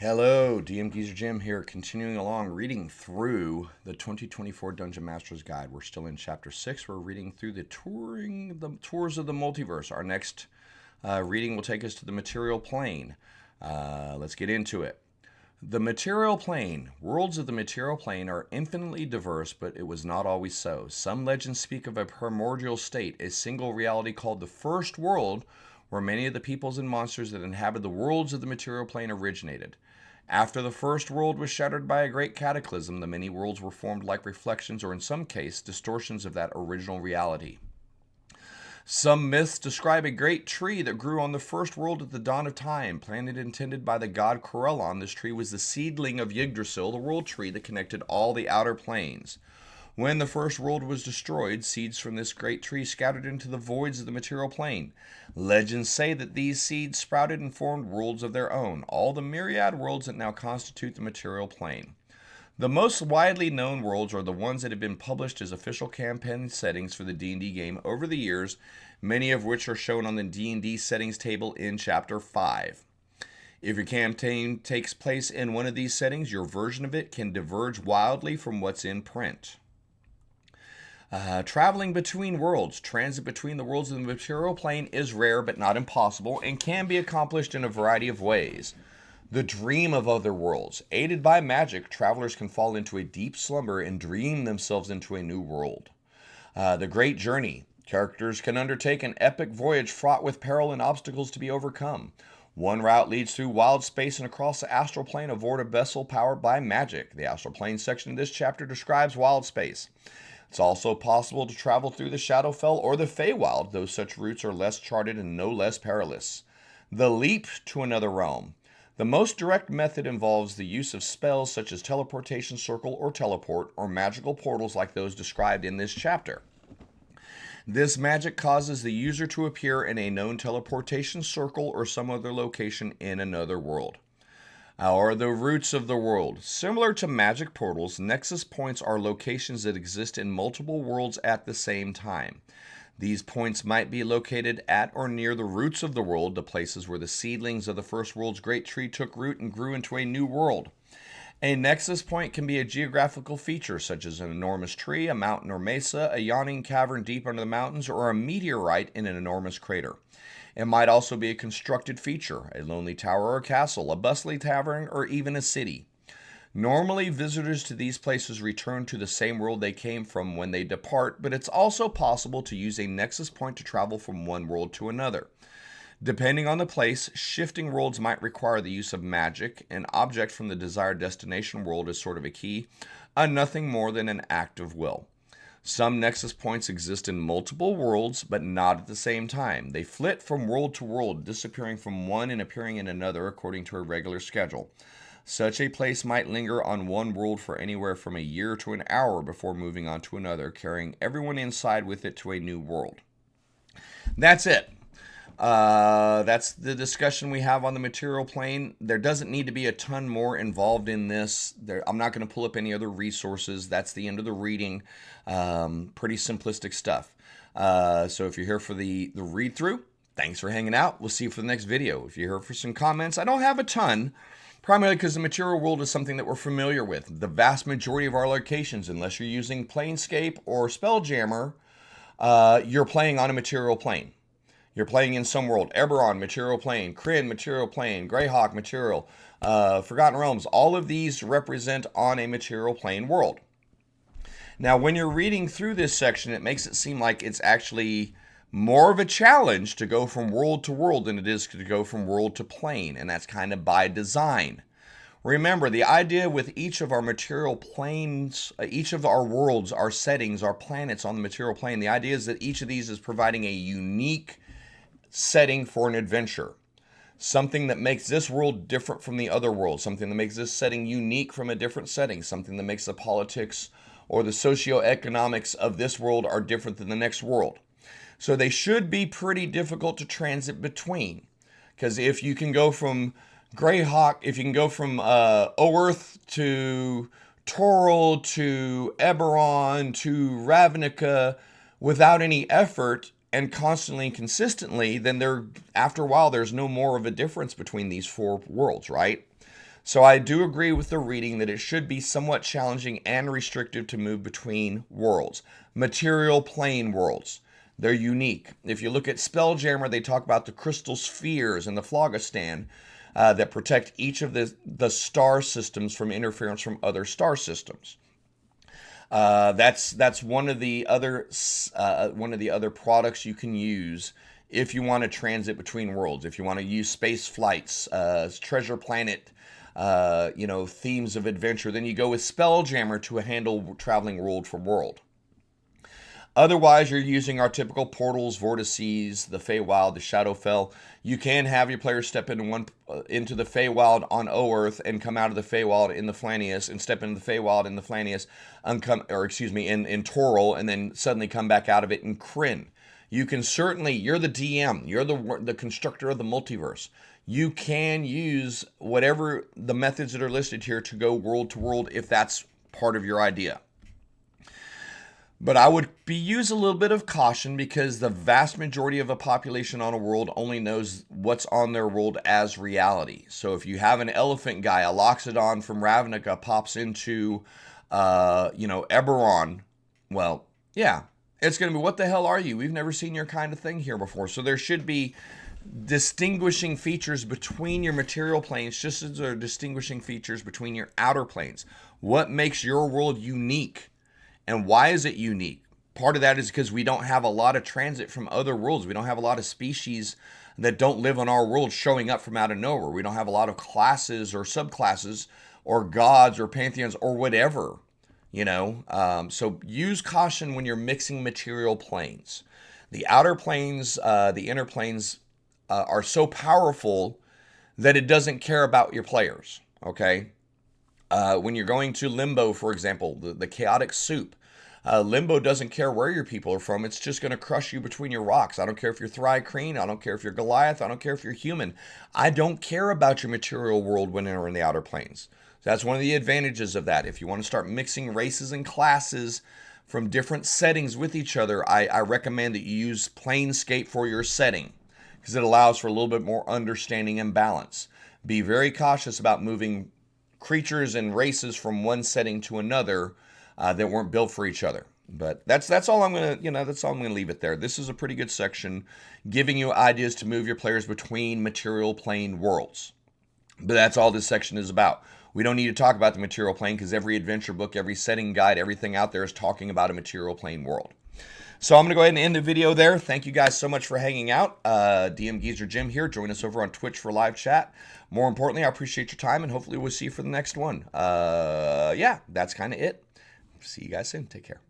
Hello, DMG Jim here, continuing along reading through the 2024 Dungeon Master's Guide. We're still in Chapter 6. We're reading through the Tours of the Multiverse. Our next reading will take us to the Material Plane. Let's get into it. The Material Plane. Worlds of the Material Plane are infinitely diverse, but it was not always so. Some legends speak of a primordial state, a single reality called the First World, where many of the peoples and monsters that inhabit the worlds of the Material Plane originated. After the first world was shattered by a great cataclysm, the many worlds were formed like reflections, or in some case, distortions of that original reality. Some myths describe a great tree that grew on the first world at the dawn of time. Planted and tended by the god Corellon, this tree was the seedling of Yggdrasil, the world tree that connected all the outer planes. When the first world was destroyed, seeds from this great tree scattered into the voids of the material plane. Legends say that these seeds sprouted and formed worlds of their own, all the myriad worlds that now constitute the material plane. The most widely known worlds are the ones that have been published as official campaign settings for the D&D game over the years, many of which are shown on the D&D settings table in Chapter 5. If your campaign takes place in one of these settings, your version of it can diverge wildly from what's in print. Traveling between worlds. Transit between the worlds of the material plane is rare but not impossible and can be accomplished in a variety of ways. The dream of other worlds. Aided by magic, travelers can fall into a deep slumber and dream themselves into a new world. The Great Journey. Characters can undertake an epic voyage fraught with peril and obstacles to be overcome. One route leads through wild space and across the astral plane aboard a vessel powered by magic. The astral plane section of this chapter describes wild space. It's also possible to travel through the Shadowfell or the Feywild, though such routes are less charted and no less perilous. The leap to another realm. The most direct method involves the use of spells such as teleportation circle or teleport, or magical portals like those described in this chapter. This magic causes the user to appear in a known teleportation circle or some other location in another world. Or the roots of the world. Similar to magic portals, nexus points are locations that exist in multiple worlds at the same time. These points might be located at or near the roots of the world, the places where the seedlings of the first world's great tree took root and grew into a new world. A nexus point can be a geographical feature, such as an enormous tree, a mountain or mesa, a yawning cavern deep under the mountains, or a meteorite in an enormous crater. It might also be a constructed feature, a lonely tower or castle, a bustling tavern, or even a city. Normally, visitors to these places return to the same world they came from when they depart, but it's also possible to use a nexus point to travel from one world to another. Depending on the place, shifting worlds might require the use of magic. An object from the desired destination world is sort of a key, nothing more than an act of will. Some nexus points exist in multiple worlds, but not at the same time. They flit from world to world, disappearing from one and appearing in another according to a regular schedule. Such a place might linger on one world for anywhere from a year to an hour before moving on to another, carrying everyone inside with it to a new world. That's it. That's the discussion we have on the material plane. There doesn't need to be a ton more involved in this. I'm not going to pull up any other resources. That's the end of the reading. Pretty simplistic stuff. So if you're here for the read through, thanks for hanging out. We'll see you for the next video. If you're here for some comments, I don't have a ton, primarily because the material world is something that we're familiar with. The vast majority of our locations, unless you're using Planescape or Spelljammer, you're playing on a material plane. You're playing in some world. Eberron, material plane. Kryn, material plane. Greyhawk, material. Forgotten Realms. All of these represent on a material plane world. Now, when you're reading through this section, it makes it seem like it's actually more of a challenge to go from world to world than it is to go from world to plane. And that's kind of by design. Remember, the idea with each of our material planes, each of our worlds, our settings, our planets on the material plane, the idea is that each of these is providing a unique setting for an adventure. Something that makes this world different from the other world. Something that makes this setting unique from a different setting. Something that makes the politics or the socioeconomics of this world are different than the next world. So they should be pretty difficult to transit between. Because if you can go from Greyhawk, if you can go from Oerth to Toril to Eberron to Ravnica without any effort and constantly and consistently, then after a while there's no more of a difference between these four worlds, right? So I do agree with the reading that it should be somewhat challenging and restrictive to move between worlds. Material plane worlds. They're unique. If you look at Spelljammer, they talk about the crystal spheres and the Phlogiston that protect each of the star systems from interference from other star systems. That's one of the other products you can use if you want to transit between worlds. If you want to use space flights, treasure planet, themes of adventure, then you go with Spelljammer to handle traveling world for world. Otherwise, you're using our typical portals, vortices, the Feywild, the Shadowfell. You can have your players step into the Feywild on Oerth and come out of the Feywild in the Flanius, and step into the Feywild in the Flanius, in Toril, and then suddenly come back out of it in Krynn. You can certainly, you're the DM, you're the constructor of the multiverse. You can use whatever the methods that are listed here to go world to world if that's part of your idea. But I would use a little bit of caution, because the vast majority of a population on a world only knows what's on their world as reality. So if you have an elephant guy, a Loxodon from Ravnica pops into, Eberron, well, yeah, it's going to be, what the hell are you? We've never seen your kind of thing here before. So there should be distinguishing features between your material planes, just as there are distinguishing features between your outer planes. What makes your world unique? And why is it unique? Part of that is because we don't have a lot of transit from other worlds. We don't have a lot of species that don't live on our world showing up from out of nowhere. We don't have a lot of classes or subclasses or gods or pantheons or whatever, So use caution when you're mixing material planes. The outer planes, the inner planes are so powerful that it doesn't care about your players, okay? When you're going to Limbo, for example, the chaotic soup, Limbo doesn't care where your people are from. It's just going to crush you between your rocks. I don't care if you're Thri-Kreen. I don't care if you're Goliath. I don't care if you're human. I don't care about your material world when you're in the outer planes. So that's one of the advantages of that. If you want to start mixing races and classes from different settings with each other, I recommend that you use Planescape for your setting, because it allows for a little bit more understanding and balance. Be very cautious about moving creatures and races from one setting to another that weren't built for each other. But that's all I'm gonna leave it there. This is a pretty good section, giving you ideas to move your players between material plane worlds. But that's all this section is about. We don't need to talk about the material plane, because every adventure book, every setting guide, everything out there is talking about a material plane world. So I'm going to go ahead and end the video there. Thank you guys so much for hanging out. DM Geezer Jim here. Join us over on Twitch for live chat. More importantly, I appreciate your time, and hopefully we'll see you for the next one. Yeah, that's kind of it. See you guys soon. Take care.